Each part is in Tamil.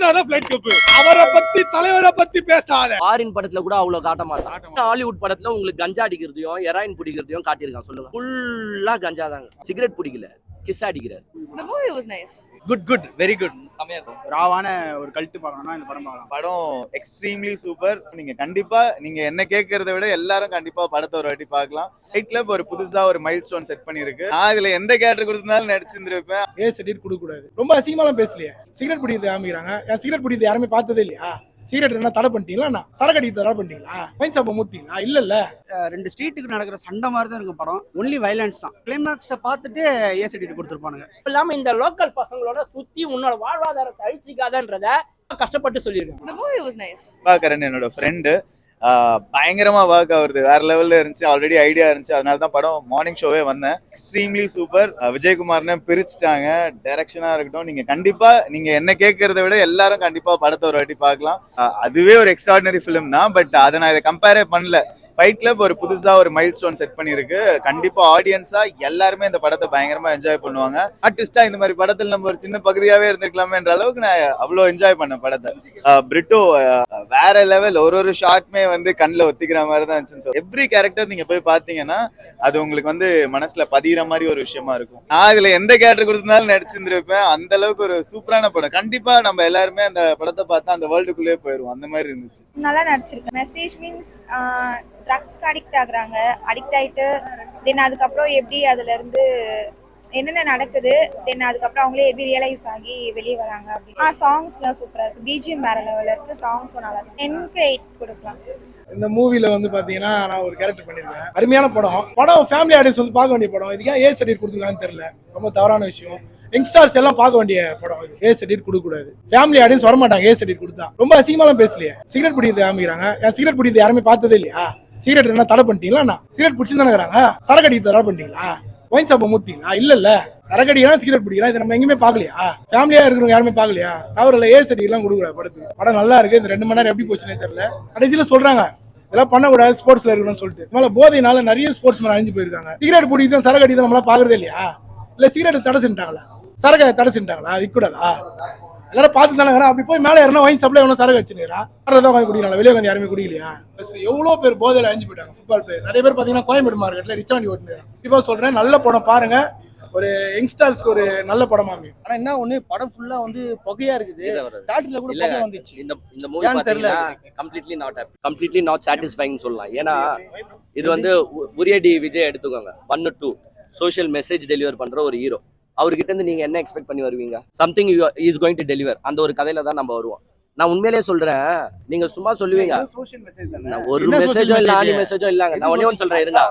சுத்துனாதான் ஃபிளைட் கப். அவரை பத்தி தலைவரை பத்தி பேசாத. ஃபாரின் படத்துல கூட அவ்வளவு காட்ட மாட்டான். ஹாலிவுட் படத்துல உங்களுக்கு கஞ்சா அடிக்கிறதையும் ஹெராயின் பிடிக்கிறதையும் காட்டியிருக்கான். சொல்லுங்க, ஃபுல்லா கஞ்சா தாங்க. சிகரெட் பிடிக்கல, கிஸ் அடிக்கிறார். The movie was nice. Good very good. செமையா இருக்கும். ராவான ஒரு கல்ட்டு பார்க்கணும்னா இந்த படம் பார்க்கலாம். படம் எக்ஸ்ட்ரீம்லி சூப்பர். நீங்க கண்டிப்பா நீங்க என்ன கேட்கறத விட எல்லாரும் கண்டிப்பா படத்தை ஒரு வாட்டி பார்க்கலாம். ஃபைட் கிளப் ஒரு புதுசா ஒரு மைல் ஸ்டோன் செட் பண்ணிருக்கு. நான் இதுல எந்த கேரக்டர் கொடுத்திருந்தாலும் நடிச்சிருந்திருப்பேன். சர்டிஃபிகேட் கொடுக்க கூடாது. ரொம்ப அசிங்கமாலாம் பேசலையே. சிகரெட் பிடிக்கிறது ஆரம்பிக்கிறாங்க. சிகரெட் பிடிக்கிறது யாருமே பார்த்ததே இல்லையா? சிகரெட் என்ன தடை பண்ணிட்டீங்களா? சரக்கு அடிக்க தடை பண்ணிட்டீங்களா? பைன் சாப்பை மூட்டிங்களா? இல்ல ரெண்டு ஸ்ட்ரீட்டுக்கு நடக்கிற சண்டை மாதிரி தான் இருக்கும் படம். ஒன்லி வயலன்ஸ் தான். கிளைமாக்ஸை பார்த்துட்டு ஏசிடிட்டு கொடுத்துருப்பானுங்க. இல்லாம இந்த லோக்கல் பசங்களோட சுத்தி உன்னோட வாழ்வாதாரத்தை அழிச்சிக்காதன்றத கஷ்டப்பட்டு சொல்லியிருக்காங்க. The movie was nice. பாக்கறேன் என்னோட ஃப்ரெண்டு பயங்கரமா ஒர்க் ஆகுறது வேற லெவல்ல இருந்துச்சு. ஆல்ரெடி ஐடியா இருந்துச்சு, அதனால தான் படம் மார்னிங் ஷோவே வந்தேன். Extremely super. விஜயகுமார்னு பிரிச்சுட்டாங்க. டைரக்ஷனா இருக்கட்டும், நீங்க கண்டிப்பா நீங்க என்ன கேட்கறத விட எல்லாரும் கண்டிப்பா படத்தை ஒரு வாட்டி பார்க்கலாம். அதுவே ஒரு எக்ஸ்ட்ராடினரி ஃபிலிம் தான். பட் அதை நான் இதை கம்பேரே பண்ணல. ஃபைட் கிளப் ஒரு புதுசா ஒரு மைல் ஸ்டோன் செட் பண்ணிருக்கு. கண்டிப்பா ஆடியன்ஸா எல்லாருமே இந்த படத்தை பயங்கரமா என்ஜாய் பண்ணுவாங்க. ஆர்டிஸ்டா இந்த மாதிரி படத்துல நம்ம ஒரு சின்ன பகுதியாவே இருந்திருக்கலாமேன்ற அளவுக்கு நான் அவ்வளவு என்ஜாய் பண்ணேன் படத்தை. பிரிட்டோ வேற லெவல். ஒரு ஷார்ட்மே வந்து கண்ணில் ஒத்திக்கிற மாதிரி தான் இருந்துச்சு. எவ்ரி கேரக்டர் நீங்க போய் பாத்தீங்கன்னா அது உங்களுக்கு வந்து மனசுல பதிகிற மாதிரி ஒரு விஷயமா இருக்கும். நான் இதுல எந்த கேரக்டர் கொடுத்திருந்தாலும் நடிச்சிருந்திருப்பேன். அந்த அளவுக்கு ஒரு சூப்பரான படம். கண்டிப்பா நம்ம எல்லாருமே அந்த படத்தை பார்த்தா அந்த வேர்ல்டுக்குள்ளேயே போயிருவோம். அந்த மாதிரி இருந்துச்சு. நல்லா நடிச்சிருக்கு. மெசேஜ் மீன்ஸ் ட்ரக்ஸ்க்கு அடிக்ட் ஆகுறாங்க. அடிக்ட் ஆகிட்டு தென் அதுக்கப்புறம் எப்படி அதுல இருந்து என்னென்ன நடக்குது, தென் அதுக்கப்புறம் அவங்களே எப்படி ரியலைஸ் ஆகி வெளியே வராங்க அப்படின்னு. சாங்ஸ்லாம் சூப்பராக இருக்குது. பிஜிஎம் வேற லெவலில் இருக்குது. சாங்ஸும் நல்லா இருக்கு. 10க்கு 8 கொடுக்கலாம். இந்த மூவில வந்து பாத்தீங்கன்னா நான் ஒரு கேரக்டர் பண்ணிருக்கேன். அருமையான படம் ஃபேமிலி ஆடியன்ஸ் வந்து பார்க்க வேண்டிய படம். இதுக்கு ஏன் சர்டிஃபிகேட் கொடுத்துருக்கான்னு தெரியல. ரொம்ப தவறான விஷயம். யங்ஸ்டர்ஸ் எல்லாம் பார்க்க வேண்டிய படம் இது. சர்டிஃபிகேட் கொடுக்க கூடாது. ஃபேமிலி ஆடியன்ஸ் வர மாட்டாங்க சர்டிஃபிகேட் கொடுத்தா. ரொம்ப அசிங்கமாலாம் பேசலையே. சிகரெட் பிடிக்கிறது ஆரம்பிக்கிறாங்க. சிகரெட் பிடிக்கிறது யாருமே பார்த்ததே இல்லையா? சிகரெட் என்ன தடை பண்ணிட்டீங்களா? சிகரெட் பிடிச்சு தானே இருக்கிறாங்க. சரக்கு அடிக்க தடை பண்ணிட்டீங்களா? ஒயின் சாப்பை மூட்டிங்களா? இல்ல சரக்கு அடிக்கலாம், சிகரெட் பிடிக்கலாம். இதை நம்ம எங்கேயுமே பார்க்கலையா? ஃபேமிலியா இருக்கிறவங்க யாருமே பார்க்கலையா? தவறில்ல. சர்டிஃபிகேட்லாம் கொடுக்குற படத்துக்கு. படம் நல்லா இருக்கு. இந்த 2 மணி நேரம் எப்படி போச்சுன்னே தெரியல. கடைசியில சொல்றாங்க இதெல்லாம் பண்ணக்கூடாது, ஸ்போர்ட்ஸ்ல இருக்கணும்னு சொல்லிட்டு. அதனால போதையினால நிறைய ஸ்போர்ட்ஸ் மேன் அழிஞ்சு போயிருக்காங்க. சிகரெட் பிடிக்கும், சரக்கு அடிதான் நம்மளால பாக்குறதே இல்லையா? இல்ல சிகரெட் தடை செஞ்சுட்டாங்களா? சரக்கு தடை செஞ்சுட்டாங்களா? விற்கக்கூடாதா? எல்லாரும் பார்த்து தானே. அப்படி போய் மேலே யாரும் வைன் சப்ளை ஒன்றும் சரக்கு வச்சுக்கிறா உட்காந்து குடிக்கலாம். வெளியே வந்து யாருமே குடிக்கலையா? பஸ் எவ்வளோ பேர் போதையில் அழிஞ்சு போயிட்டாங்க. ஃபுட்பால் பிளேயர் நிறைய பேர் பார்த்தீங்கன்னா கோயம்பேடு மார்க்கெட்டில் ரிச் வண்டி ஓட்டுறாங்க. இப்போ சொல்றேன், நல்ல படம் பாருங்க. ஒரு யங்ஸ்டர்ஸ்க்கு ஒரு நல்ல படமா அமையும். ஆனா என்ன ஒண்ணு, படம் ஃபுல்லா வந்து புகையா இருக்குது. தியேட்டர்ல கூட புகை வந்துச்சு. இந்த மூவி பாத்தீங்கன்னா கம்ப்ளீட்லி நாட் சாட்டிஸ்ஃபைங் சொல்லலாம். ஏன்னா இது வந்து உரியடி விஜய் எடுத்துக்கோங்க. 1 to 2 சோஷியல் மெசேஜ் டெலிவர் பண்ற ஒரு ஹீரோ. அவர்கிட்ட இருந்து நீங்க என்ன எக்ஸ்பெக்ட் பண்ணி வருவீங்க? Something is going to deliver. அந்த ஒரு கதையில தான் நம்ம வருவோம். நான் உண்மையிலேயே சொல்றேன், நீங்க சும்மா சொல்லுவீங்க ஒரு மெசேஜோ இல்ல, ஆனி மெசேஜோ இல்லங்க. நான் ஒண்ணே ஒன்னு சொல்றேன், இருங்க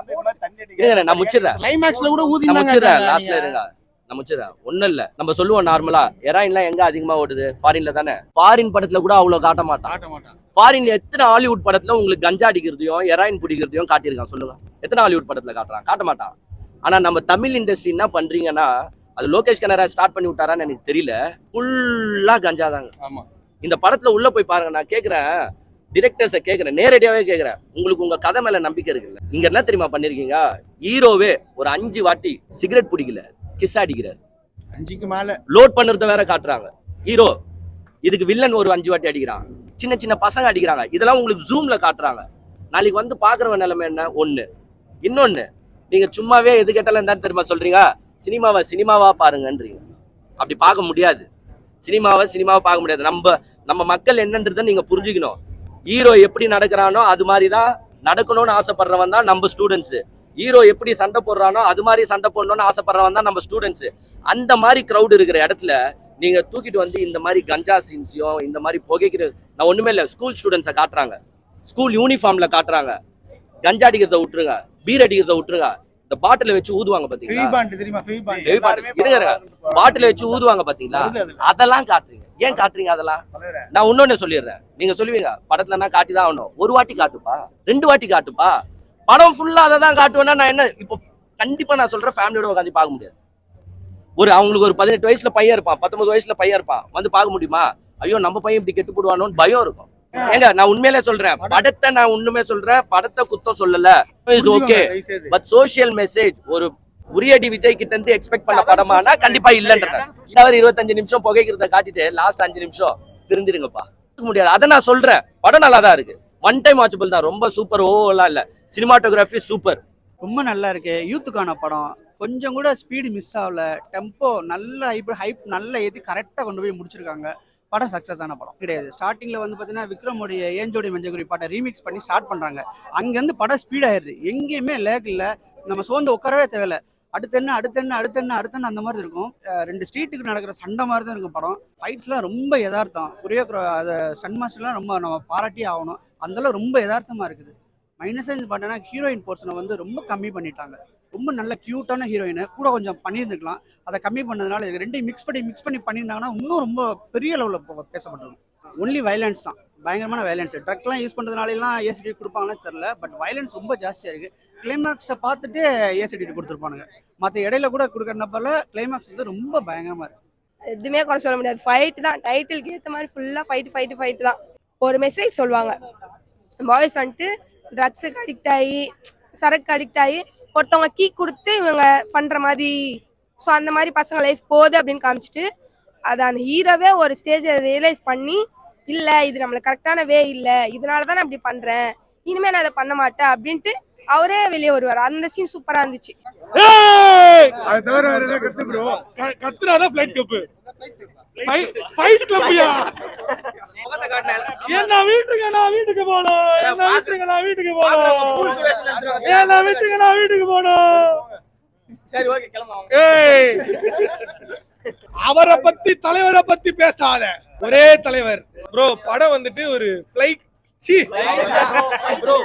நான் முடிச்சிடுறேன். கிளைமாக்ஸ்ல கூட ஊதினாங்க. லாஸ்ட்ல இருங்க, நான் முடிச்சிடுறேன். ஒண்ணும் இல்ல, நம்ம சொல்லுவோம் நார்மலா ஹெராயின்லாம் எங்க அதிகமா ஓடுது? ஃபாரின்ல தானே. ஃபாரின் படத்துல கூட அவ்வளவு காட்ட மாட்டான். ஃபாரின்ல எத்தனை ஹாலிவுட் படத்துல உங்களுக்கு கஞ்சா அடிக்கிறதையும் ஹெராயின் பிடிக்கிறதையும் காட்டியிருக்கான்? சொல்லுங்க, எத்தனை ஹாலிவுட் படத்துல காட்டுறான்? காட்ட மாட்டான். ஆனா நம்ம தமிழ் இண்டஸ்ட்ரி என்ன பண்றீங்கன்னா, அது லோகேஷ் கனரா ஸ்டார்ட் பண்ணி விட்டாரான்னு எனக்கு தெரியல. ஃபுல்லா கஞ்சா தாங்க. ஆமா, இந்த படத்துல உள்ள போய் பாருங்க. நான் கேக்குறேன், டிரெக்டர்ஸை கேக்குறேன், நேரடியாவே கேக்குறேன், உங்களுக்கு உங்க கதை மேல நம்பிக்கை இருக்குல்ல? இங்க என்ன தெரியுமா பண்ணிருக்கீங்க? ஹீரோவே ஒரு 5 வாட்டி சிகரெட் பிடிக்கல, கிஸ் அடிக்கிறார். 5க்கு மேல லோட் பண்றத வேற காட்டுறாங்க. ஹீரோ இதுக்கு வில்லன் ஒரு 5 வாட்டி அடிக்கிறான். சின்ன சின்ன பசங்க அடிக்கிறாங்க. இதெல்லாம் உங்களுக்கு ஜூம்ல காட்டுறாங்க. நாளைக்கு வந்து பாக்குறவன் நிலைமை என்ன? ஒண்ணு. இன்னொன்னு, நீங்க சும்மாவே எது கேட்டாலும் தான் தெரியுமா சொல்றீங்க, சினிமாவா பாருங்கன்றீங்க. அப்படி பார்க்க முடியாது. சினிமாவை பார்க்க முடியாது. நம்ம மக்கள் என்னன்றதை நீங்க புரிஞ்சுக்கணும். ஹீரோ எப்படி நடக்கிறானோ அது மாதிரிதான் நடக்கணும்னு ஆசைப்படுறவன் தான் நம்ம ஸ்டூடெண்ட்ஸ். ஹீரோ எப்படி சண்டை போடுறானோ அது மாதிரி சண்டை போடணும்னு ஆசைப்படுறவன் தான் நம்ம ஸ்டூடெண்ட்ஸ். அந்த மாதிரி கிரௌட் இருக்கிற இடத்துல நீங்க தூக்கிட்டு வந்து இந்த மாதிரி கஞ்சா சீன்ஸையும் இந்த மாதிரி புகைக்கிற, நான் ஒண்ணுமே இல்லை, ஸ்கூல் ஸ்டூடெண்ட்ஸை காட்டுறாங்க, ஸ்கூல் யூனிஃபார்ம்ல காட்டுறாங்க. கஞ்சா அடிக்கிறத விட்டுருங்க, பீர் அடிக்கிறத விட்டுருங்க. இந்த பாட்டில வச்சு ஊதுவாங்க பாத்தீங்களா? பாட்டில வச்சு ஊதுவாங்க பாத்தீங்களா? அதெல்லாம் காட்டுறீங்க. ஏன் காட்டுறீங்க அதெல்லாம்? நான் இன்னொன்னு சொல்லிடுறேன். நீங்க சொல்லுவீங்க படத்துல காட்டிதான் ஆகணும். 1 வாட்டி காட்டுப்பா, 2 வாட்டி காட்டுப்பா. படம் ஃபுல்லா அதை தான் காட்டுவேன்னா நான் என்ன இப்போ கண்டிப்பா நான் சொல்றேன், ஃபேமிலியோட உட்காந்து பார்க்க முடியாது. அவங்களுக்கு ஒரு 18 வயசுல பையன் இருப்பான், 19 வயசுல பையன் இருப்பான், வந்து பார்க்க முடியுமா? ஐயோ நம்ம பையன் இப்படி கெட்டு போடுவானோன்னு பயம் இருக்கும். ஏங்க நான் உண்மையிலே சொல்றேன், படத்தை நான் ஒண்ணுமே சொல்றேன், படத்தை குத்தம் சொல்லல. ஓகே, பட் சோசியல் மெசேஜ் ஒரு உரியடி விஜய் கிட்ட இருந்து எக்ஸ்பெக்ட் பண்ண படமானா கண்டிப்பா இல்லன்றேன். 25 நிமிஷம் புகைக்கிறத காட்டிட்டு லாஸ்ட் 5 நிமிஷம் திருந்திருங்கப்பா முடியாது. அதை நான் சொல்றேன். படம் நல்லா தான் இருக்கு. ஒன் டைம் வாட்சபிள் தான். ரொம்ப சூப்பர் ஓவர்லாம் இல்ல. Cinematography super. ரொம்ப நல்லா இருக்கு. யூத்துக்கான படம். கொஞ்சம் கூட ஸ்பீடு மிஸ் ஆகல. டெம்போ நல்ல ஹைப் நல்லா ஏற்றி கரெக்டாக கொண்டு போய் முடிச்சிருக்காங்க. படம் சக்ஸஸ் ஆன படம் கிடையாது. ஸ்டார்டிங்ல வந்து பார்த்தீங்கன்னா விக்ரமோடைய ஏஞ்சோடி மஞ்சகுரி பாட்டை ரீமிக்ஸ் பண்ணி ஸ்டார்ட் பண்றாங்க. அங்கேருந்து படம் ஸ்பீட் ஆயிருது. எங்கேயுமே லேக் இல்லை. நம்ம சோர்ந்து உட்காரவே தேவையில்ல. அடுத்தென்ன அந்த மாதிரி இருக்கும். 2 ஸ்ட்ரீட்டுக்கு நடக்கிற சண்டை மாதிரி தான் இருக்கும் படம். ஃபைட்ஸ்லாம் ரொம்ப யதார்த்தம். அதை ஸ்டன் மாஸ்டர்லாம் ரொம்ப நம்ம பாராட்டி ஆகணும். அந்தளவு ரொம்ப யதார்த்தமா இருக்குது. மைனஸ் பார்த்தோன்னா ஹீரோயின் போர்ஷனை வந்து ரொம்ப கம்மி பண்ணிட்டாங்க. ரொம்ப நல்ல க்யூட்டான ஹீரோயின் கூட கொஞ்சம் பண்ணியிருந்துக்கலாம். அதை கம்மி பண்ணதுனால இது ரெண்டையும் மிக்ஸ் பண்ணி பண்ணியிருந்தாங்கன்னா இன்னும் ரொம்ப பெரிய லெவலில் பேசப்பட்டிருக்கும். ஒன்லி வயலன்ஸ் தான். பயங்கரமான வயலன்ஸ். ட்ரக்லாம் யூஸ் பண்ணுறதுனாலாம் ஏசிடி கொடுப்பாங்கன்னு தெரில. பட் வயலன்ஸ் ரொம்ப ஜாஸ்தியாக இருக்குது. கிளைமேக்ஸை பார்த்துட்டு ஏசிடி கொடுத்துருப்பானுங்க. மற்ற இடையில கூட கொடுக்குறப்பல கிளைமேக்ஸ் வந்து ரொம்ப பயங்கரமாக இருக்குது. எதுவுமே குறை சொல்ல முடியாது. ஃபைட் தான். டைட்டிலுக்கு ஏற்ற மாதிரி ஃபுல்லாக ஃபைட்டு தான். ஒரு மெசேஜ் சொல்லுவாங்க. பாய்ஸ் வந்துட்டு ட்ரக்ஸுக்கு அடிக்ட் ஆகி சரக்கு அடிக்ட் ஆகி ஒருத்தவங்க கீ கொடுத்து இவங்க பண்ணுற மாதிரி. ஸோ அந்த மாதிரி பசங்க லைஃப் போகுது அப்படின்னு காமிச்சிட்டு அதை அந்த ஹீரோவே ஒரு ஸ்டேஜை ரியலைஸ் பண்ணி இல்லை இது நம்மளுக்கு கரெக்டான வே இல்லை, இதனால தான் நான் இப்படி பண்ணுறேன், இனிமேல் நான் அதை பண்ண மாட்டேன் அப்படின்ட்டு அவரே வெளியே வருவார். அந்த சீன் சூப்பராக இருந்துச்சு. கத்துனாதான் ஃபிளைட் கப்பு ஃபைட் கிளப்பியா என்ன வீட்டுக்கு போனோம் சரி ஓகே கிளம்பலாம். அவரை பத்தி தலைவரை பத்தி பேசாத. ஒரே தலைவர் ப்ரோ. படம் வந்துட்டு ஒரு ஃபிளைட் ப்ரோ